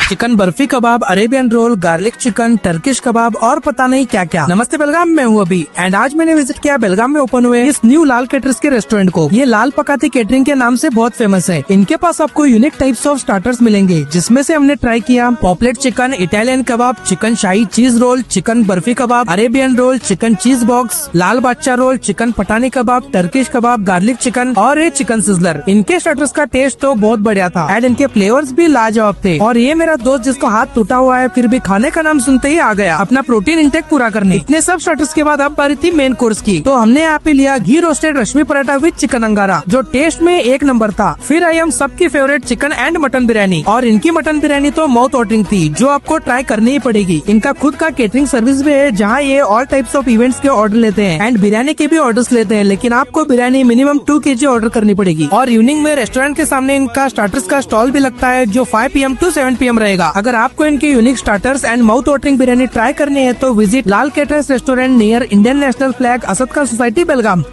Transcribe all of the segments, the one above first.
Chicken barfi kebab, Arabian roll, garlic chicken, Turkish kebab और पता नहीं क्या क्या। नमस्ते बेलगाम में हूँ अभी एंड आज मैंने विजिट किया बेलगाम में ओपन हुए इस न्यू लाल कैटरर्स के रेस्टोरेंट को। ये लाल पकाती केटरिंग के नाम से बहुत फेमस है। इनके पास आपको यूनिक टाइप्स ऑफ स्टार्टर्स मिलेंगे, जिसमें से हमने ट्राई किया पॉपलेट chicken, Italian kebab, chicken shahi cheese roll, chicken barfi kebab, Arabian roll, chicken cheese box, Lal Badshah roll, chicken Pathani kebab, Turkish kebab, garlic chicken और ये चिकन सिजलर। इनके स्टार्टर्स का टेस्ट तो बहुत बढ़िया था एंड इनके फ्लेवर्स भी लाजवाब थे। और ये मेरा दोस्त जिसका हाथ टूटा हुआ है फिर भी खाने का नाम सुनते ही आ गया अपना प्रोटीन इंटेक पूरा करने। इतने सब स्टार्टर्स के बाद अब बारी थी मेन कोर्स की, तो हमने यहाँ पे लिया ghee roasted reshmi paratha with chicken angara, जो टेस्ट में एक नंबर था। फिर आई हम सबकी favourite chicken and mutton biryani, और इनकी मटन बिरयानी तो माउथ वाटरिंग थी, जो आपको ट्राई करनी ही पड़ेगी। इनका खुद का केटरिंग सर्विस भी है, जहाँ ये ऑल टाइप्स ऑफ इवेंट्स के ऑर्डर लेते हैं एंड बिरयानी के भी ऑर्डर्स लेते हैं, लेकिन आपको बिरयानी मिनिमम 2 kg ऑर्डर करनी पड़ेगी। और इवनिंग में रेस्टोरेंट के सामने इनका स्टार्टर्स का स्टॉल भी लगता है, जो 5 PM to 7 PM रहेगा। अगर आपको इनके unique starters and mouth watering biryani try करनी है तो visit Lal caterers restaurant near Indian national flag, Asad Khan society, Belgaum.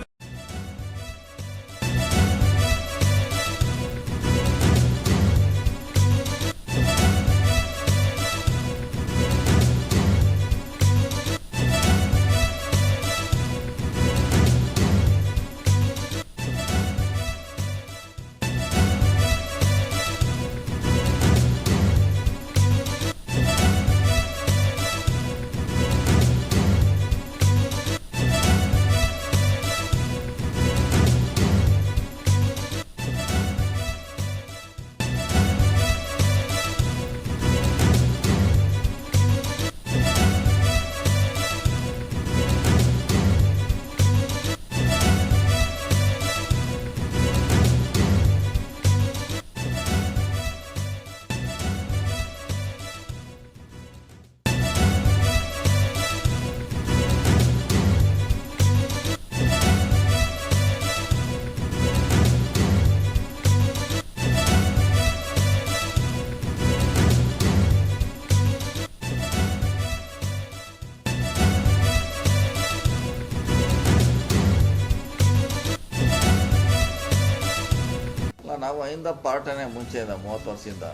ನಾವು ಅಹಿಂದ ಪಾರ್ಟನೇ ಮುಂಚೆಯಿಂದ 30 ವರ್ಷದಿಂದ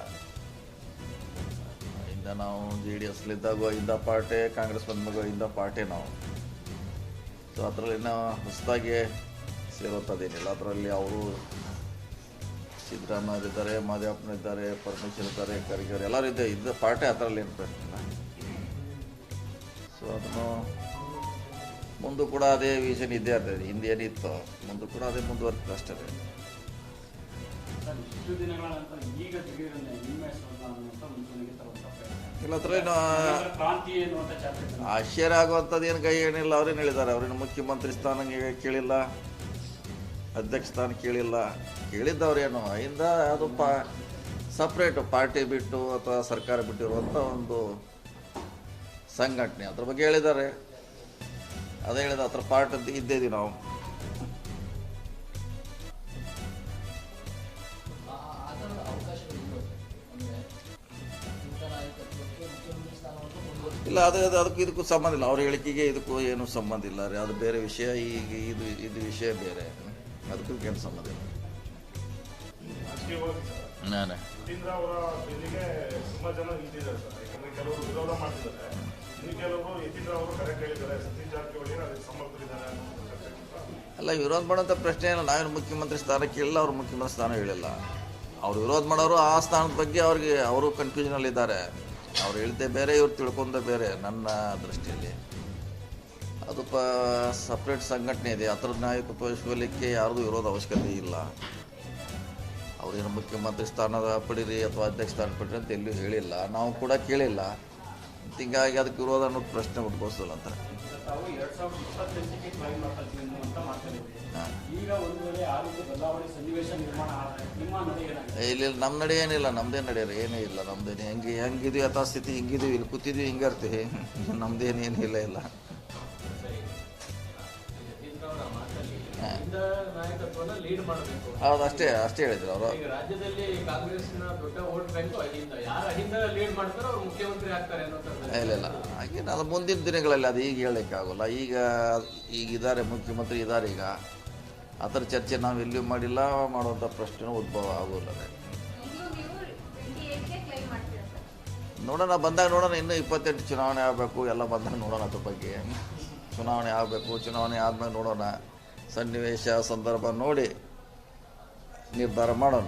ಇಂದ ನಾವು JDSಲಿದ್ದಾಗ ಅಹಿಂದ ಪಾರ್ಟೇ, ಕಾಂಗ್ರೆಸ್ ಬಂದ್ಮಗ ಅಹಿಂದ ಪಾರ್ಟೇ ನಾವು. ಸೊ ಅದರಲ್ಲಿ ನಾವು ಹೊಸದಾಗಿ ಸೇರೋಂಥದ್ದೇನಿಲ್ಲ. ಅದರಲ್ಲಿ ಅವರು ಸಿದ್ದರಾಮಯ್ಯರಿದ್ದಾರೆ, ಮಾದೇವಪ್ಪನಿದ್ದಾರೆ, ಪರಮೇಶ್ವರ್ ಇದ್ದಾರೆ, ಖರ್ಗೆ ಎಲ್ಲರೂ ಇದ್ದ ಪಾರ್ಟೇ, ಅದರಲ್ಲಿ ಏನು ಪ್ರಶ್ನೆ ಇಲ್ಲ. ಸೊ ಅದನ್ನು ಮುಂದೆ ಕೂಡ ಅದೇ ವಿಷನ್ ಇದ್ದೇ ಇರ್ತದೆ. ಹಿಂದೆ ಏನಿತ್ತು ಮುಂದೆ ಕೂಡ ಅದೇ ಮುಂದುವರ್ತದೆ ಅಷ್ಟೇ. ಇಲ್ಲ ಅದ್ರೇನು ಆಶ್ಚರ್ಯ ಆಗುವಂಥದ್ದು ಏನು ಕೈ ಏನಿಲ್ಲ. ಅವ್ರೇನು ಹೇಳಿದ್ದಾರೆ, ಅವ್ರೇನು ಮುಖ್ಯಮಂತ್ರಿ ಸ್ಥಾನ ಕೇಳಿಲ್ಲ, ಅಧ್ಯಕ್ಷ ಸ್ಥಾನ ಕೇಳಿದ್ದವ್ರೇನು ಇಂದ ಅದು ಸಪ್ರೇಟು ಪಾರ್ಟಿ ಬಿಟ್ಟು ಅಥವಾ ಸರ್ಕಾರ ಬಿಟ್ಟಿರುವಂಥ ಒಂದು ಸಂಘಟನೆ, ಅದ್ರ ಬಗ್ಗೆ ಹೇಳಿದ್ದಾರೆ. ಅದೇ ಹೇಳಿದ ಹತ್ರ ಪಾರ್ಟ್ ಇದ್ದೇವೆ ನಾವು. ಇಲ್ಲ ಅದಕ್ಕೂ ಇದಕ್ಕೂ ಸಂಬಂಧ ಇಲ್ಲ. ಅವ್ರ ಹೇಳಿಕೆಗೆ ಇದಕ್ಕೂ ಏನೂ ಸಂಬಂಧ ಇಲ್ಲ ರೀ, ಅದು ಬೇರೆ ವಿಷಯ. ಈಗ ಇದು ವಿಷಯ ಬೇರೆ, ಅದಕ್ಕೂ ಏನು ಸಂಬಂಧ ಇಲ್ಲ. ನಾನೇ ಅಲ್ಲ, ವಿರೋಧ ಮಾಡೋಂಥ ಪ್ರಶ್ನೆ ಇಲ್ಲ. ನಾವೇನು ಮುಖ್ಯಮಂತ್ರಿ ಸ್ಥಾನ ಕೇಳಿಲ್ಲ, ಅವ್ರು ಮುಖ್ಯಮಂತ್ರಿ ಸ್ಥಾನ ಹೇಳಿಲ್ಲ. ಅವ್ರು ವಿರೋಧ ಮಾಡೋರು ಆ ಸ್ಥಾನದ ಬಗ್ಗೆ ಅವರು ಕನ್ಫ್ಯೂಷನಲ್ಲಿದ್ದಾರೆ. ಅವ್ರು ಹೇಳಿದ್ದೆ ಬೇರೆ, ಇವ್ರು ತಿಳ್ಕೊಂಡೆ ಬೇರೆ. ನನ್ನ ದೃಷ್ಟಿಯಲ್ಲಿ ಅದು ಸಪ್ರೇಟ್ ಸಂಘಟನೆ ಇದೆ, ಅದರ ನಾಯಕತ್ವಲಿಕ್ಕೆ ಯಾರ್ದು ವಿರೋಧ ಅವಶ್ಯಕತೆ ಇಲ್ಲ. ಅವ್ರೇನು ಮುಖ್ಯಮಂತ್ರಿ ಸ್ಥಾನದ ಪಡೀರಿ ಅಥವಾ ಅಧ್ಯಕ್ಷ ಸ್ಥಾನ ಪಡೀರಿ ಅಂತ ಎಲ್ಲೂ ಹೇಳಿಲ್ಲ, ನಾವು ಕೂಡ ಕೇಳಿಲ್ಲ. ಹೀಗಾಗಿ ಅದಕ್ಕೆ ವಿರೋಧ ಅನ್ನೋದು ಪ್ರಶ್ನೆ ಉದ್ಭವಿಸಲ್ಲ ಅಂತ. ಇಲ್ಲ ನಮ್ಮ ನಡೆ ಏನಿಲ್ಲ, ನಮ್ಮದೇ ನಡೆಯಲ್ಲ, ಏನೇ ಇಲ್ಲ. ನಮ್ದೇನು ಹೆಂಗಿದೀವಿ ಯಥಾಸ್ಥಿತಿ ಹಿಂಗಿದೀವಿ, ಇಲ್ಲಿ ಕೂತಿದ್ವಿ ಹಿಂಗೆ ಇರ್ತೀವಿ. ನಮ್ದೇನೇನು ಇಲ್ಲ. ಹೌದು, ಅಷ್ಟೇ ಹೇಳಿದ್ರು ಅವರು. ಇಲ್ಲ ಹಾಗೇನು ಅದು ಮುಂದಿನ ದಿನಗಳಲ್ಲಿ, ಅದು ಈಗ ಹೇಳಲಿಕ್ಕಾಗೋಲ್ಲ. ಈಗಿದ್ದಾರೆ ಮುಖ್ಯಮಂತ್ರಿ ಇದ್ದಾರೆ, ಈಗ ಆ ಥರ ಚರ್ಚೆ ನಾವು ಎಲ್ಲಿಯೂ ಮಾಡಿಲ್ಲ, ಮಾಡುವಂಥ ಪ್ರಶ್ನೆ ಉದ್ಭವ ಆಗೋಲ್ಲ. ನೋಡೋಣ, ಬಂದಾಗ ನೋಡೋಣ. ಇನ್ನೂ 28 ಚುನಾವಣೆ ಆಗಬೇಕು, ಎಲ್ಲ ಬಂದಾಗ ನೋಡೋಣ ಅದ್ರ ಬಗ್ಗೆ. ಚುನಾವಣೆ ಆಗಬೇಕು, ಚುನಾವಣೆ ಆದಮೇಲೆ ನೋಡೋಣ, ಸನ್ನಿವೇಶ ಸಂದರ್ಭ ನೋಡಿ ನಿರ್ಧಾರ ಮಾಡೋಣ.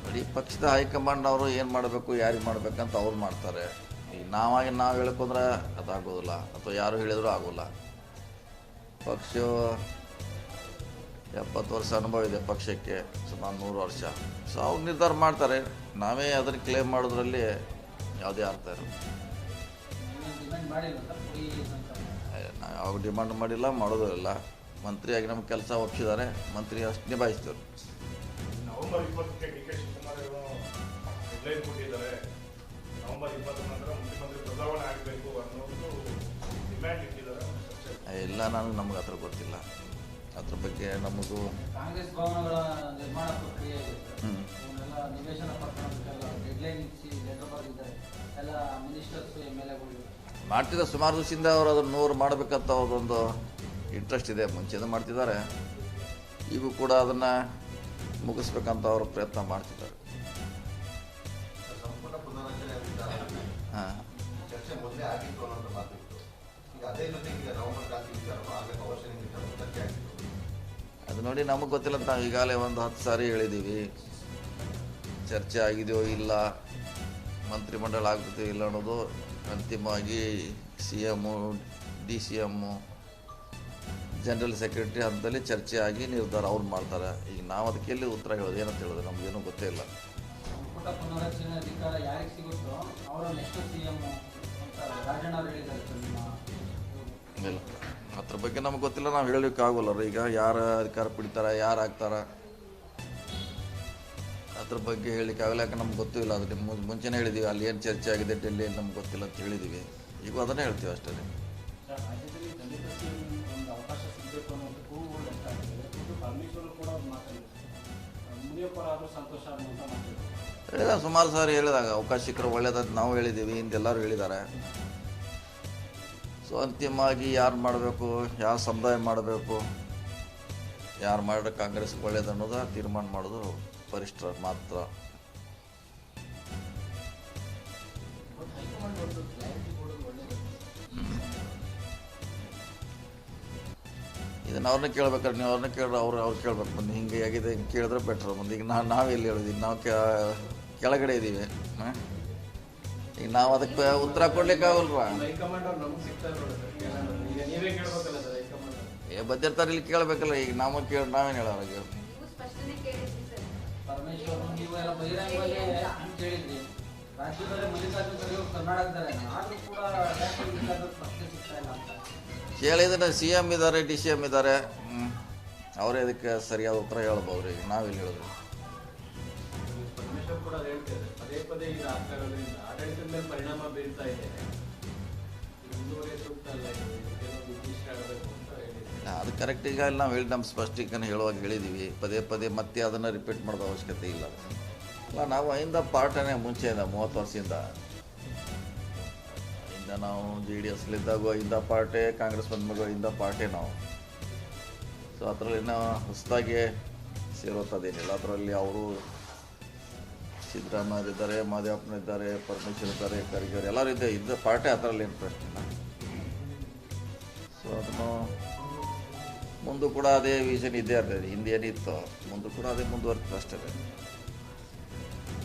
ಇಡೀ ಪಕ್ಷದ ಹೈಕಮಾಂಡ್ ಅವರು ಏನು ಮಾಡಬೇಕು, ಯಾರಿಗೆ ಮಾಡಬೇಕಂತ ಅವ್ರು ಮಾಡ್ತಾರೆ. ಈಗ ನಾವು ಹೇಳ್ಕೊಂಡ್ರೆ ಅದಾಗೋದಿಲ್ಲ, ಅಥವಾ ಯಾರು ಹೇಳಿದರೂ ಆಗೋಲ್ಲ. ಪಕ್ಷ 70 ವರ್ಷ ಅನುಭವ ಇದೆ ಪಕ್ಷಕ್ಕೆ, ಸುಮಾರು 100 ವರ್ಷ. ಸೊ ಅವ್ರು ನಿರ್ಧಾರ ಮಾಡ್ತಾರೆ. ನಾವೇ ಅದನ್ನು ಕ್ಲೇಮ್ ಮಾಡೋದ್ರಲ್ಲಿ ಯಾವುದೇ ಅರ್ಥ ಇಲ್ಲ. ನಾವು ಯಾವಾಗ ಡಿಮಾಂಡ್ ಮಾಡಿಲ್ಲ, ಮಾಡೋದು ಇಲ್ಲ. ಮಂತ್ರಿಯಾಗಿ ನಮ್ಮ ಕೆಲಸ ಒಪ್ಪಿಸಿದ್ದಾರೆ, ಮಂತ್ರಿ ಅಷ್ಟು ನಿಭಾಯಿಸ್ತೀವಿ. ನವೆಂಬರ್ 20ಕ್ಕೆ ಡಿ ಕೆ ಶಿವಕುಮಾರ್ ಡೆಡ್ಲೈನ್ ಕೊಟ್ಟಿದ್ದಾರೆ. ನವೆಂಬರ್ 20 ನಂತರ ಮುಖ್ಯಮಂತ್ರಿ ಬದಲಾವಣೆ ಆಗಬೇಕು ಅನ್ನೋದು ಡಿಮ್ಯಾಂಡ್ ಇಟ್ಟಿದ್ದಾರೆ. ಇಲ್ಲ, ನಮ್ಗೆ ಅದ್ರ ಗೊತ್ತಿಲ್ಲ. ಅದ್ರ ಬಗ್ಗೆ ನಮಗೂ ಕಾಂಗ್ರೆಸ್ ಭವನಗಳ ನಿರ್ಮಾಣ ಪ್ರಕ್ರಿಯೆ ನಿವೇಶನ ಪಡ್ಕೊಳ್ಳೋದಕ್ಕೆಲ್ಲ ಡೆಡ್ಲೈನ್ ಇರಿಸಿ ಲೆಟರ್ ಬರೆದಿದ್ದಾರೆ. ಎಲ್ಲ ಮಿನಿಸ್ಟರ್ಸ್ MLAಗಳು ಮಾಡ್ತಿದ್ದಾರೆ. ಸುಮಾರು ದಿವಸದಿಂದ ಅವರು ಅದನ್ನು 100 ಮಾಡಬೇಕಂತ ಅವ್ರದ್ದೊಂದು ಇಂಟ್ರೆಸ್ಟ್ ಇದೆ, ಮುಂಚೆನೇ ಮಾಡ್ತಿದ್ದಾರೆ. ಈಗೂ ಕೂಡ ಅದನ್ನು ಮುಗಿಸ್ಬೇಕಂತ ಅವರು ಪ್ರಯತ್ನ ಮಾಡ್ತಿದ್ದಾರೆ. ಹಾಂ, ಚರ್ಚೆ ಮೊದಲೇ ಆಗಿತ್ತು ಅನ್ನೋದು ಮಾತಿತ್ತು. ಈಗ ಅದೇ ಜೊತೆಗೆ ಈಗ ನವೆಂಬರ್ ಕ್ರಾಂತಿ ವಿಚಾರನೂ ಆಗಲೇ ಅವಶ್ಯಕ ವಿಚಾರ ಚರ್ಚೆ ಆಗಿತ್ತು. ಅದು ನೋಡಿ, ನಮಗೆ ಗೊತ್ತಿಲ್ಲ ಅಂತ ನಾವು ಈಗಾಗಲೇ ಒಂದು 10 ಸಾರಿ ಹೇಳಿದ್ದೀವಿ. ಚರ್ಚೆ ಆಗಿದೆಯೋ ಇಲ್ಲ, ಮಂತ್ರಿಮಂಡಲ ಆಗ್ತದೆಯೋ ಇಲ್ಲ ಅನ್ನೋದು ಅಂತಿಮವಾಗಿ CM, DCM, ಜನರಲ್ ಸೆಕ್ರೆಟರಿ ಹಂತದಲ್ಲಿ ಚರ್ಚೆ ಆಗಿ ನಿರ್ಧಾರ ಅವ್ರು ಮಾಡ್ತಾರೆ. ಈಗ ನಾವು ಅದಕ್ಕೆ ಎಲ್ಲಿ ಉತ್ತರ ಹೇಳೋದು, ಏನಂತ ಹೇಳೋದು, ನಮಗೇನೂ ಗೊತ್ತೇ ಇಲ್ಲ. ಸಂಪುಟ ಪುನರಚನೆ ಅಧಿಕಾರ ಯಾರಿಗೆ ಸಿಗುತ್ತೋ ಅವರು ನೆಕ್ಸ್ಟ್ CM ಅಂತ ರಾಜಣ್ಣ ಅವರು ಹೇಳಿದ್ದಾರೆ. ಇಲ್ಲ, ಅದ್ರ ಬಗ್ಗೆ ನಮ್ಗೆ ಗೊತ್ತಿಲ್ಲ, ನಾವು ಹೇಳಲಿಕ್ಕೆ ಆಗೋಲ್ಲ. ಈಗ ಯಾರು ಅಧಿಕಾರ ಪಡಿತಾರೆ, ಯಾರು ಆಗ್ತಾರೆ, ಅದ್ರ ಬಗ್ಗೆ ಹೇಳಲಿಕ್ಕೆ ಆಗಲ್ಲ. ಯಾಕೆ ನಮ್ಗೆ ಗೊತ್ತೂ ಇಲ್ಲ. ಅದು ಮುಂಚೆನೇ ಹೇಳಿದ್ದೀವಿ, ಅಲ್ಲಿ ಏನು ಚರ್ಚೆ ಆಗಿದೆ ಡೆಲ್ಲಿಯಲ್ಲಿ ನಮ್ಗೆ ಗೊತ್ತಿಲ್ಲ ಅಂತ ಹೇಳಿದ್ದೀವಿ. ಈಗ ಅದನ್ನೇ ಹೇಳ್ತೀವಿ ಅಷ್ಟೇ. ರಾಜ್ಯದಲ್ಲಿ ದಲಿತ CM ಒಂದು ಅವಕಾಶ ಸಿಗಬೇಕು ಅನ್ನೋದು ಕೂಗುಗಳು ಹೆಚ್ಚಾಗ್ತಿದೆ. ಮತ್ತು ಪರಮೇಶ್ವರ್ ಕೂಡ ಮಾತಾಡಿದ್ದಾರೆ. ಮುನಿಯಪ್ಪರ ಆದರೂ ಸಂತೋಷ ಅನ್ನುವಂಥ ಮಾತಾಡಿದ್ದಾರೆ. ಹೇಳಿದಾಗ ಸುಮಾರು ಸಾರಿ ಹೇಳಿದಾಗ ಅವಕಾಶ ಸಿಕ್ಕರೆ ಒಳ್ಳೇದಂತ ನಾವು ಹೇಳಿದ್ದೀವಿ, ಹಿಂದೆಲ್ಲರೂ ಹೇಳಿದ್ದಾರೆ. ಸೊ ಅಂತಿಮವಾಗಿ ಯಾರು ಮಾಡಬೇಕು, ಯಾವ ಸಮುದಾಯ ಮಾಡಬೇಕು, ಯಾರು ಮಾಡಿದ್ರೆ ಕಾಂಗ್ರೆಸ್ಗೆ ಒಳ್ಳೇದು ಅನ್ನೋದು ತೀರ್ಮಾನ ಮಾಡೋದು ವರಿಷ್ಠರ ಮಾತ್ರ. ಇದನ್ನು ಅವ್ರನ್ನ ಕೇಳ್ಬೇಕಾದ್ರೆ, ನೀವು ಅವ್ರನ್ನ ಕೇಳಿದ್ರೆ ಅವ್ರು ಕೇಳ್ಬೇಕು. ಮುಂದೆ ಹಿಂಗೆ ಆಗಿದೆ, ಹಿಂಗೆ ಕೇಳಿದ್ರೆ ಬೆಟ್ರ್. ಮುಂದೆ ಈಗ ನಾವೆಲ್ಲಿ ಹೇಳಿದ್ದೀವಿ, ನಾವು ಕೆಳಗಡೆ ಇದ್ದೀವಿ. ಈಗ ನಾವು ಅದಕ್ಕೆ ಉತ್ತರ ಕೊಡ್ಲಿಕ್ಕೆ ಆಗಲ್ವಾ? ಹೈಕಮಾಂಡ್ ಅವ್ರು ನಮ್ಗೆ ಸಿಗ್ತಾರೆ ನೋಡಿದ್ರೆ ಈಗ ನೀವೇ ಕೇಳ್ಬೇಕಲ್ಲ ಸರ್ ಹೈಕಮಾಂಡ್. ಬದ್ದಿರ್ತಾರೆ, ಇಲ್ಲಿ ಕೇಳಬೇಕಲ್ಲ. ಈಗ ನಾವೇನು ಹೇಳೋರಿಗೆ ಪರಮೇಶ್ವರ್ ನೀವು ಎಲ್ಲ ಬಹಿರಂಗವಾಗಿ ಅಂತ ಹೇಳಿದ್ರಿ. ರಾಜ್ಯದಲ್ಲೇ ಮಲ್ಲಿಕಾರ್ಜುನ ಖರ್ಗೆ ಕರ್ನಾಟಕದಲ್ಲೇ ಆದರೂ ಕೂಡ ಪ್ರಶ್ನೆ ಸಿಗ್ತಾ ಇಲ್ಲ ಅಂತ ಕೇಳಿದ್ರೆ CM ಇದ್ದಾರೆ, DCM ಇದ್ದಾರೆ. ಅವರೇ ಅದಕ್ಕೆ ಸರಿಯಾದ ಉತ್ತರ ಹೇಳ್ಬೋದು. ಈಗ ನಾವೆಲ್ಲಿ ಹೇಳಿದ್ರಿ? ಪರಮೇಶ್ವರ್ ಕೂಡ ಹೇಳ್ತಾರೆ, ಪದೇ ಪದೇ ಇದು ಆಗ್ತಾ ಇರೋದ್ರಿಂದ ಆಡಳಿತದ ಮೇಲೆ ಪರಿಣಾಮ ಬೀರ್ತಾ ಇದೆ. ಮುಂದುವರಿಯ ಸೂಕ್ತ ಅಲ್ಲ, ನಿರ್ದಿಷ್ಟ ಆಗಬೇಕು ಅಂತ ಹೇಳಿದ್ದಾರೆ. ಅದು ಕರೆಕ್ಟ್. ಈಗ ನಾವು ಹೇಳಿ ನಮ್ಮ ಸ್ಪಷ್ಟೀಕರಣ ಹೇಳುವಾಗ ಹೇಳಿದ್ದೀವಿ. ಪದೇ ಪದೇ ಮತ್ತೆ ಅದನ್ನು ರಿಪೀಟ್ ಮಾಡೋದು ಅವಶ್ಯಕತೆ ಇಲ್ಲ. ಅಲ್ಲ, ನಾವು ಇಂದ ಪಾರ್ಟನೇ ಮುಂಚೆಯಿಂದ 30 ವರ್ಷದಿಂದ ನಾವು JDSಲಿದ್ದಾಗ ಇಂದ ಪಾರ್ಟೇ, ಕಾಂಗ್ರೆಸ್ ಬಂದ್ಮೇಲೆ ಇಂದ ಪಾರ್ಟೇ ನಾವು. ಸೊ ಅದರಲ್ಲಿ ನಾವು ಹೊಸದಾಗಿ ಸೇರೋತ್ತದೇನಿಲ್ಲ. ಅದರಲ್ಲಿ ಅವರು ಸಿದ್ದರಾಮಯ್ಯರಿದ್ದಾರೆ, ಮಾದೇವಪ್ಪನಿದ್ದಾರೆ, ಪರಮೇಶ್ವರ್ ಇದ್ದಾರೆ, ಖರ್ಗೆ ಎಲ್ಲರೂ ಇದ್ದ ಪಾರ್ಟೇ. ಅದರಲ್ಲಿ ಏನು ಪ್ರಶ್ನೆ ಇಲ್ಲ. ಸೊ ಅದನ್ನು ಮುಂದೂ ಕೂಡ ಅದೇ ವಿಷನ್ ಇದ್ದೇ ಇರ್ತದೆ. ಹಿಂದೆ ಏನಿತ್ತು ಮುಂದೂ ಕೂಡ ಅದೇ ಮುಂದುವರ್ತದೆ ಅಷ್ಟೇ.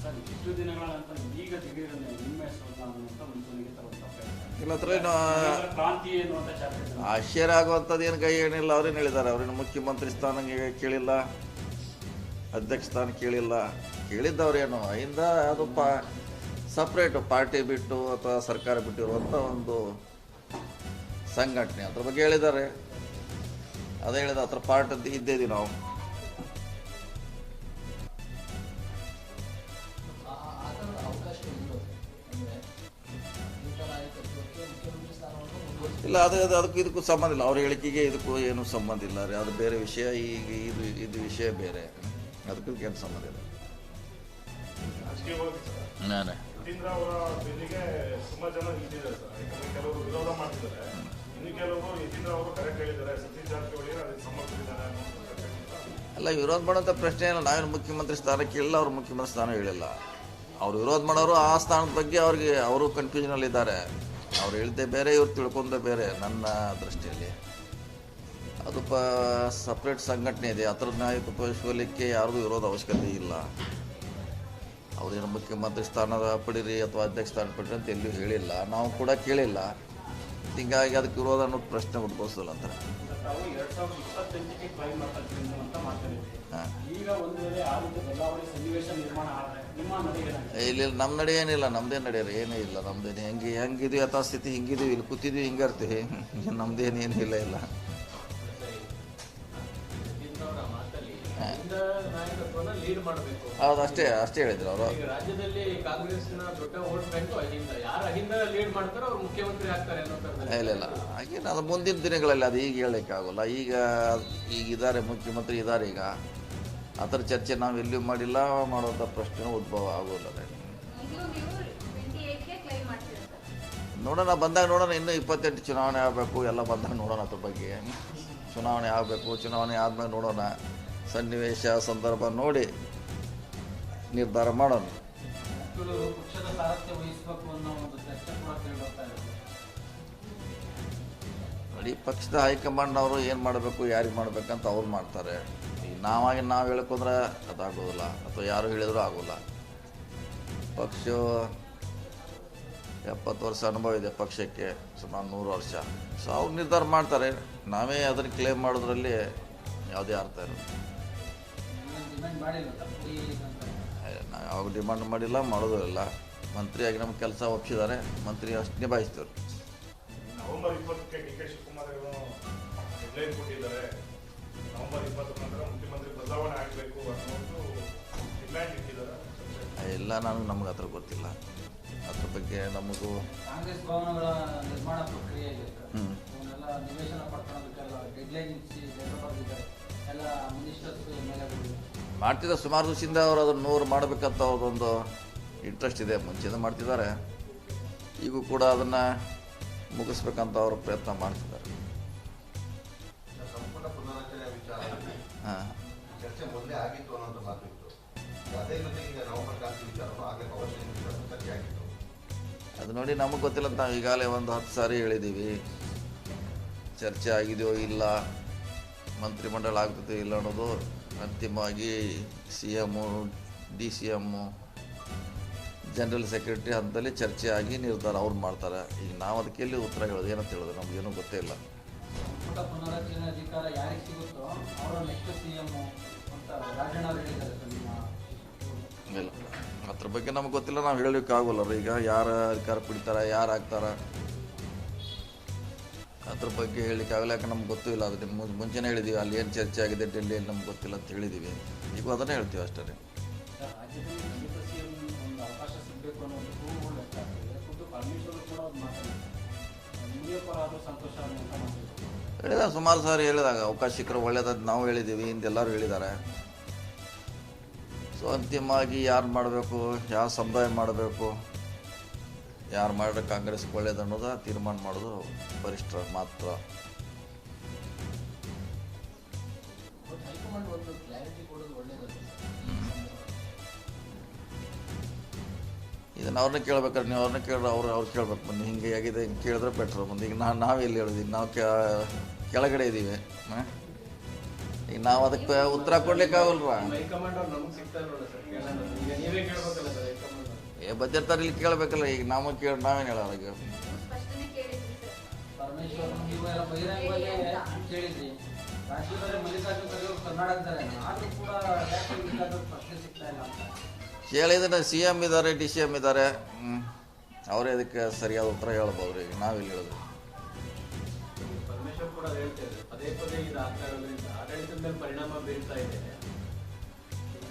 ಸರ್, ಇಷ್ಟು ದಿನಗಳ ನಂತರ ಈಗ ದಿಢೀರ್ ನಿಮ್ಮೆ ಅನ್ನುವಂಥ ಮುಂಚೂಣಿಗೆ ತರುವಂಥ ಪ್ರಯತ್ನ ಇಲ್ಲ, ಅದರಲ್ಲಿ ಕ್ರಾಂತಿ ಎನ್ನುವಂಥ ಚಾಪ್ಟರ್ ಆಶ್ಚರ್ಯ ಆಗುವಂಥದ್ದು ಏನು ಕೈ ಏನಿಲ್ಲ. ಅವ್ರೇನು ಹೇಳಿದ್ದಾರೆ, ಅವ್ರೇನು ಮುಖ್ಯಮಂತ್ರಿ ಸ್ಥಾನ ಕೇಳಿಲ್ಲ, ಅಧ್ಯಕ್ಷ ಸ್ಥಾನ ಕೇಳಿಲ್ಲ. ಕೇಳಿದ್ದವ್ರೇನು ಇಂದ ಅದು ಸಪ್ರೇಟು ಪಾರ್ಟಿ ಬಿಟ್ಟು ಅಥವಾ ಸರ್ಕಾರ ಬಿಟ್ಟಿರುವಂಥ ಒಂದು ಸಂಘಟನೆ, ಅದ್ರ ಬಗ್ಗೆ ಹೇಳಿದ್ದಾರೆ. ಅದೇ ಹೇಳಿದ ಹತ್ರ ಪಾರ್ಟ್ ಅಂತ ಇದ್ದೇವೆ ನಾವು. ಇಲ್ಲ, ಅದಕ್ಕೂ ಇದಕ್ಕೂ ಸಂಬಂಧ ಇಲ್ಲ. ಅವ್ರ ಹೇಳಿಕೆಗೆ ಇದಕ್ಕೂ ಏನೂ ಸಂಬಂಧ ಇಲ್ಲ ರೀ. ಅದು ಬೇರೆ ವಿಷಯ. ಈಗ ಇದು ವಿಷಯ ಬೇರೆ, ಅದಕ್ಕೂ ಏನು ಸಂಬಂಧ ಇಲ್ಲ. ರಾಜಕೀಯವಾಗಿ ಸರ್, ನಾನೇ ಯತೀಂದ್ರ ಅವರ ಬೆನ್ನಿಗೆ ತುಂಬಾ ಜನ ನಿಂತಿದ್ದಾರೆ ಸರ್. ಯಾಕಂದ್ರೆ ಕೆಲವರು ವಿರೋಧ ಮಾಡ್ತಿದ್ದಾರೆ, ಇನ್ನು ಕೆಲವರು ಯತೀಂದ್ರ ಅವರು ಕರೆಕ್ಟ್ ಹೇಳಿದ್ದಾರೆ, ಸತೀಶ್ ಜಾರಕಿಹೊಳಿ ಅದಕ್ಕೆ ಸಮರ್ಥರಿದ್ದಾರೆ. ಅಲ್ಲ, ವಿರೋಧ ಮಾಡೋಂಥ ಪ್ರಶ್ನೆ ಇಲ್ಲ. ನಾವೇನು ಮುಖ್ಯಮಂತ್ರಿ ಸ್ಥಾನಕ್ಕೆ ಇಲ್ಲ, ಅವ್ರು ಮುಖ್ಯಮಂತ್ರಿ ಸ್ಥಾನ ಹೇಳಿಲ್ಲ. ಅವ್ರು ವಿರೋಧ ಮಾಡೋರು ಆ ಸ್ಥಾನದ ಬಗ್ಗೆ ಅವ್ರಿಗೆ ಅವರು ಕನ್ಫ್ಯೂಷನಲ್ಲಿದ್ದಾರೆ. ಅವ್ರು ಹೇಳ್ದೆ ಬೇರೆ, ಇವ್ರು ತಿಳ್ಕೊಂಡೆ ಬೇರೆ. ನನ್ನ ದೃಷ್ಟಿಯಲ್ಲಿ ಅದು ಸಪ್ರೇಟ್ ಸಂಘಟನೆ ಇದೆ. ಅದರ ನಾಯಕತ್ವ ವಹಿಸಲಿಕ್ಕೆ ಯಾರ್ದು ವಿರೋಧ ಅವಶ್ಯಕತೆ ಇಲ್ಲ. ಅವ್ರೇನು ಮುಖ್ಯಮಂತ್ರಿ ಸ್ಥಾನದ ಪಡೀರಿ ಅಥವಾ ಅಧ್ಯಕ್ಷ ಸ್ಥಾನ ಪಡೀರಿ ಅಂತ ಎಲ್ಲಿಯೂ ಹೇಳಿಲ್ಲ, ನಾವು ಕೂಡ ಕೇಳಿಲ್ಲ. ಹೀಗಾಗಿ ಅದಕ್ಕೆ ವಿರೋಧ ಅನ್ನೋದು ಪ್ರಶ್ನೆ ಉದ್ಭವಿಸಲ್ಲ ಅಂತ. ತಾವು 2028ಕ್ಕೆ ಟ್ರೈ ಮಾಡ್ತಾ ಇದ್ದೀರಿ ಅಂತ ಮಾತಾಡಿದ್ರಿ. ಹಾಂ, ಈಗ ಒಂದು ವೇಳೆ ಆ ರೀತಿ ಬದಲಾವಣೆ ಸನ್ನಿವೇಶ ನಿರ್ಮಾಣ ಆದರೆ ನಿಮ್ಮ ನಡೆ ಏನಾಗಿದೆ? ಇಲ್ಲಿ ನಮ್ಮ ನಡೆ ಏನಿಲ್ಲ, ನಮ್ಮದೇ ನಡೆಯೋರು ಏನೂ ಇಲ್ಲ. ನಮ್ಮದೇನು ಹೆಂಗಿದೀವಿ ಯಥಾಸ್ಥಿತಿ ಹಿಂಗಿದೀವಿ, ಇಲ್ಲಿ ಕೂತಿದ್ವಿ ಹಿಂಗೆ ಇರ್ತೀವಿ. ನಮ್ಮದೇನು ಏನೂ ಇಲ್ಲ. ಲೀಡ್ ಮಾಡಬೇಕು. ಹೌದು, ಅಷ್ಟೇ ಹೇಳಿದ್ರು ಅವರು. ಈಗ ರಾಜ್ಯದಲ್ಲಿ ಕಾಂಗ್ರೆಸ್ನ ದೊಡ್ಡ ವೋಟ್ ಬ್ಯಾಂಕ್ ಅಹಿಂದ. ಯಾರು ಅಹಿಂದ ಲೀಡ್ ಮಾಡ್ತಾರೋ ಅವ್ರು ಮುಖ್ಯಮಂತ್ರಿ ಆಗ್ತಾರೆ ಅನ್ನೋ ಥರದಲ್ಲಿ. ಇಲ್ಲ ಹಾಗೇನು ಅದು ಮುಂದಿನ ದಿನಗಳಲ್ಲಿ ಅದು ಈಗ ಹೇಳಲಿಕ್ಕೆ ಆಗೋಲ್ಲ. ಈಗ ಇದ್ದಾರೆ, ಮುಖ್ಯಮಂತ್ರಿ ಇದ್ದಾರೆ. ಈಗ ಆ ಥರ ಚರ್ಚೆ ನಾವು ಎಲ್ಲಿಯೂ ಮಾಡಿಲ್ಲ, ಮಾಡೋಂಥ ಪ್ರಶ್ನೆ ಉದ್ಭವ ಆಗೋಲ್ಲ. ನೋಡೋಣ, ಬಂದಾಗ ನೋಡೋಣ. ಇನ್ನೂ 28 ಚುನಾವಣೆ ಆಗಬೇಕು, ಎಲ್ಲ ಬಂದಾಗ ನೋಡೋಣ. ಅದ್ರ ಬಗ್ಗೆ ಚುನಾವಣೆ ಆಗಬೇಕು. ಚುನಾವಣೆ ಆದಮೇಲೆ ನೋಡೋಣ, ಸನ್ನಿವೇಶ ಸಂದರ್ಭ ನೋಡಿ ನಿರ್ಧಾರ ಮಾಡೋಣ. ಪಕ್ಷದ ಸಾರಥ್ಯ ವಹಿಸಬೇಕು ಅನ್ನೋ ಒಂದು ಚರ್ಚೆ ಕೂಡ ಕೇಳ್ತಾ ಇದೆ. ನೋಡಿ, ಪಕ್ಷದ ಹೈಕಮಾಂಡ್ ಅವರು ಏನು ಮಾಡಬೇಕು, ಯಾರಿಗೆ ಮಾಡಬೇಕಂತ ಅವ್ರು ಮಾಡ್ತಾರೆ. ಈಗ ನಾವು ಹೇಳ್ಕೊಂಡ್ರೆ ಅದಾಗೋದಿಲ್ಲ, ಅಥವಾ ಯಾರು ಹೇಳಿದರೂ ಆಗೋಲ್ಲ. ಪಕ್ಷ 70 ವರ್ಷ ಅನುಭವ ಇದೆ ಪಕ್ಷಕ್ಕೆ, ಸುಮಾರು 100 ವರ್ಷ. ಸೊ ಅವ್ರು ನಿರ್ಧಾರ ಮಾಡ್ತಾರೆ. ನಾವೇ ಅದನ್ನು ಕ್ಲೇಮ್ ಮಾಡೋದ್ರಲ್ಲಿ ಯಾವುದೇ ಅರ್ಥ ಇರೋದು. ನಾವು ಯಾವಾಗ ಡಿಮಾಂಡ್ ಮಾಡಿಲ್ಲ, ಮಾಡೋದು ಇಲ್ಲ. ಮಂತ್ರಿಯಾಗಿ ನಮ್ಮ ಕೆಲಸ ಒಪ್ಪಿಸಿದ್ದಾರೆ, ಮಂತ್ರಿ ಅಷ್ಟು ನಿಭಾಯಿಸ್ತಾರೆ. ನವೆಂಬರ್ 20ಕ್ಕೆ ಡಿ ಕೆ ಶಿವಕುಮಾರ್ ಅವರು ಡೆಡ್ಲೈನ್ ಕೊಟ್ಟಿದ್ದಾರೆ. ನವೆಂಬರ್ 20 ನಂತರ ಮುಖ್ಯಮಂತ್ರಿ ಬದಲಾವಣೆ ಆಗಬೇಕು ಅನ್ನೋದು ಡಿಮ್ಯಾಂಡ್ ಇಟ್ಟಿದ್ದಾರೆ. ಎಲ್ಲ ನಮ್ಗೆ ಅದ್ರ ಗೊತ್ತಿಲ್ಲ. ಅದ್ರ ಬಗ್ಗೆ ನಮಗೂ ಕಾಂಗ್ರೆಸ್ ಭವನಗಳ ನಿರ್ಮಾಣ ಪ್ರಕ್ರಿಯೆ ಇದೆ ಸರ್. ಅವನ್ನೆಲ್ಲ ನಿವೇಶನ ಪಡ್ಕೊಳ್ಳೋದಕ್ಕೆಲ್ಲ ಡೆಡ್ಲೈನ್ ಇರಿಸಿ ಲೆಟರ್ ಬರೆದಿದ್ದಾರೆ. ಎಲ್ಲ ಮಿನಿಸ್ಟರ್ಸ್ ಎಮ್ಎಲ್ಎಗಳು ಮಾಡ್ತಿದ್ದ ಸುಮಾರು ದಿವಸದಿಂದ ಅವರು ಅದನ್ನು 100 ಮಾಡಬೇಕಂತ ಅವ್ರದ್ದೊಂದು ಇಂಟ್ರೆಸ್ಟ್ ಇದೆ. ಮುಂಚೆನೇ ಮಾಡ್ತಿದ್ದಾರೆ, ಈಗೂ ಕೂಡ ಅದನ್ನು ಮುಗಿಸ್ಬೇಕಂತ ಅವರು ಪ್ರಯತ್ನ ಮಾಡ್ತಿದ್ದಾರೆ. ಸಂಪುಟ ಪುನರಚನೆ ವಿಚಾರ ಹಾಂ, ಚರ್ಚೆ ಮೊದಲೇ ಆಗಿತ್ತು ಅನ್ನೋದು ಮಾತಿತ್ತು. ಅದೇ ಜೊತೆಗೆ ಈಗ ನವೆಂಬರ್ ಕ್ರಾಂತಿ ವಿಚಾರನೂ ಆಗಲೇ ಅವಶ್ಯಕ ವಿಚಾರ ಚರ್ಚೆ ಆಗಿತ್ತು. ಅದು ನೋಡಿ, ನಮಗೆ ಗೊತ್ತಿಲ್ಲ ಅಂತ ನಾವು ಈಗಾಗಲೇ ಒಂದು 10 ಸಾರಿ ಹೇಳಿದ್ದೀವಿ. ಚರ್ಚೆ ಆಗಿದೆಯೋ ಇಲ್ಲ, ಮಂತ್ರಿಮಂಡಲ ಆಗ್ತದೆ ಇಲ್ಲ ಅನ್ನೋದು ಅಂತಿಮವಾಗಿ CM, DCM, ಜನರಲ್ ಸೆಕ್ರೆಟರಿ ಹಂತದಲ್ಲಿ ಚರ್ಚೆ ಆಗಿ ನಿರ್ಧಾರ ಅವ್ರು ಮಾಡ್ತಾರೆ. ಈಗ ನಾವು ಅದಕ್ಕೆ ಎಲ್ಲಿ ಉತ್ತರ ಹೇಳೋದು, ಏನಂತ ಹೇಳೋದು, ನಮಗೇನೂ ಗೊತ್ತೇ ಇಲ್ಲ. ಸಂಪುಟ ಪುನರಚನೆ ಅಧಿಕಾರ ಯಾರಿಗೆ ಸಿಗುತ್ತೋ ಅವರು ನೆಕ್ಸ್ಟ್ CM ಅಂತ ರಾಜಣ್ಣ ಅವರು ಹೇಳಿದ್ದಾರೆ ಸರ್. ನಿಮ್ಮ ಇಲ್ಲ, ಅದ್ರ ಬಗ್ಗೆ ನಮ್ಗೆ ಗೊತ್ತಿಲ್ಲ, ನಾವು ಹೇಳಲಿಕ್ಕೆ ಆಗೋಲ್ಲ. ಈಗ ಯಾರು ಅಧಿಕಾರ ಪಡಿತಾರೆ, ಯಾರು ಆಗ್ತಾರೆ, ಅದ್ರ ಬಗ್ಗೆ ಹೇಳಲಿಕ್ಕೆ ಆಗಲ್ಲ. ಯಾಕೆ ನಮ್ಗೆ ಗೊತ್ತೂ ಇಲ್ಲ. ಅದು ಮುಂಚೆನೇ ಹೇಳಿದ್ದೀವಿ, ಅಲ್ಲಿ ಏನು ಚರ್ಚೆ ಆಗಿದೆ ಡೆಲ್ಲಿಯಲ್ಲಿ ನಮ್ಗೆ ಗೊತ್ತಿಲ್ಲ ಅಂತ ಹೇಳಿದ್ದೀವಿ. ಈಗ ಅದನ್ನೇ ಹೇಳ್ತೀವಿ ಅಷ್ಟೇ. ರಾಜ್ಯದಲ್ಲಿ ದಲಿತ CM ಒಂದು ಅವಕಾಶ ಸಿಗಬೇಕು ಅನ್ನೋದು ಕೂಗು ಲೆಕ್ಕ ಆಗ್ತದೆ. ಖುದ್ದು ಪರಮೇಶ್ವರ್ ಕೂಡ ಒಂದು ಮಾತಾಡಿದ್ದಾರೆ. ಮುನಿಯಪ್ಪರಾದರೂ ಸಂತೋಷ ಅಂತ ಮಾತಾಡಿದ್ದಾರೆ. ಹೇಳಿದ ಸುಮಾರು ಸಾರಿ ಹೇಳಿದಾಗ ಅವಕಾಶ ಸಿಕ್ಕರೆ ಒಳ್ಳೇದಂತ ನಾವು ಹೇಳಿದ್ದೀವಿ, ಹಿಂದೆಲ್ಲರೂ ಹೇಳಿದ್ದಾರೆ. ಸೊ ಅಂತಿಮವಾಗಿ ಯಾರು ಮಾಡಬೇಕು, ಯಾವ ಸಮುದಾಯ ಮಾಡಬೇಕು, ಯಾರು ಮಾಡಿದ್ರೆ ಕಾಂಗ್ರೆಸ್ಗೆ ಒಳ್ಳೇದು ಅನ್ನೋದು ತೀರ್ಮಾನ ಮಾಡೋದು ವರಿಷ್ಠರ ಮಾತ್ರ. ಹೈಕಮಾಂಡ್ ಒಂದು ಕ್ಲಾರಿಟಿ ಕೊಡೋದು ಒಳ್ಳೇದಲ್ಲ. ಇದನ್ನು ಅವ್ರನ್ನ ಕೇಳ್ಬೇಕಾದ್ರೆ ನೀವು ಅವ್ರನ್ನ ಕೇಳಿದ್ರೆ ಅವ್ರು ಕೇಳ್ಬೇಕು. ಬನ್ನಿ ಹಿಂಗೆ ಆಗಿದೆ, ಹಿಂಗೆ ಕೇಳಿದ್ರೆ ಬೆಟ್ರು. ಮುಂದೆ ಈಗ ನಾವು ಎಲ್ಲಿ ಹೇಳಿದ್ದೀವಿ, ನಾವು ಕೆಳಗಡೆ ಇದ್ದೀವಿ. ಈಗ ನಾವು ಅದಕ್ಕೆ ಉತ್ತರ ಕೊಡ್ಲಿಕ್ಕೆ ಆಗಲ್ವಾ? ಹೈಕಮಾಂಡ್ ಅವ್ರು ನಮ್ಗೆ ಸಿಗ್ತಾರೆ ನೋಡಿ ಸರ್. ಈಗ ನೀವೇ ಕೇಳ್ಬೇಕಲ್ಲ ಸರ್ ಹೈಕಮಾಂಡ್. ಬದ್ಧರ್ತಾರೆ ಇಲ್ಲಿ ಕೇಳಬೇಕಲ್ಲ. ಈಗ ನಾವೇನು ಹೇಳೋಲ್ಲ. ಈಗ ಪರಮೇಶ್ವರ್ ನೀವೆಲ್ಲ ಬಹಿರಂಗವಾಗಿ ಕೇಳಿದ್ರಿ. ರಾಜ್ಯದಲ್ಲಿ ಮಲ್ಲಿಕಾರ್ಜುನ ಖರ್ಗೆ ಅವರು ಕರ್ನಾಟಕದಲ್ಲೇ, ಆದರೂ ಕೂಡ ಯಾಕೆ ಮಲ್ಲಿಕಾರ್ಜುನ ಪ್ರಶ್ನೆ ಸಿಗ್ತಾ ಇಲ್ಲ ಅಂತ ಕೇಳಿದ್ರೆ CM ಇದ್ದಾರೆ, DCM ಇದ್ದಾರೆ. ಅವರೇ ಅದಕ್ಕೆ ಸರಿಯಾದ ಉತ್ತರ ಹೇಳ್ಬೋದು. ಈಗ ನಾವಿಲ್ಲಿ ಹೇಳಿದ್ರು ಪರಮೇಶ್ವರ್ ಕೂಡ ಹೇಳ್ತಾ ಇದ್ದಾರೆ, ಪದೇ ಪದೇ ಇದು ಆಗ್ತಾ ಇರೋದ್ರಿಂದ ಆಡಳಿತದ ಮೇಲೆ ಪರಿಣಾಮ ಬೀರ್ತಾ ಇದೆ.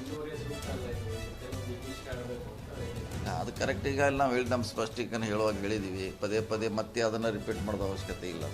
ಇನ್ನೂರೇ ಸೂಕ್ತ ಅಲ್ಲ ಇದು, ಕೆಲವು ಇಷ್ಟ ಆಡಬೇಕು ಅಂತ ಹೇಳಿದ್ದಾರೆ. ಅದು ಕರೆಕ್ಟ್. ಈಗ ನಾವು ಹೇಳಿ ನಮ್ಮ ಸ್ಪಷ್ಟೀಕರಣ ಹೇಳುವಾಗ ಹೇಳಿದ್ದೀವಿ. ಪದೇ ಪದೇ ಮತ್ತೆ ಅದನ್ನು ರಿಪೀಟ್ ಮಾಡೋದು ಅವಶ್ಯಕತೆ ಇಲ್ಲ.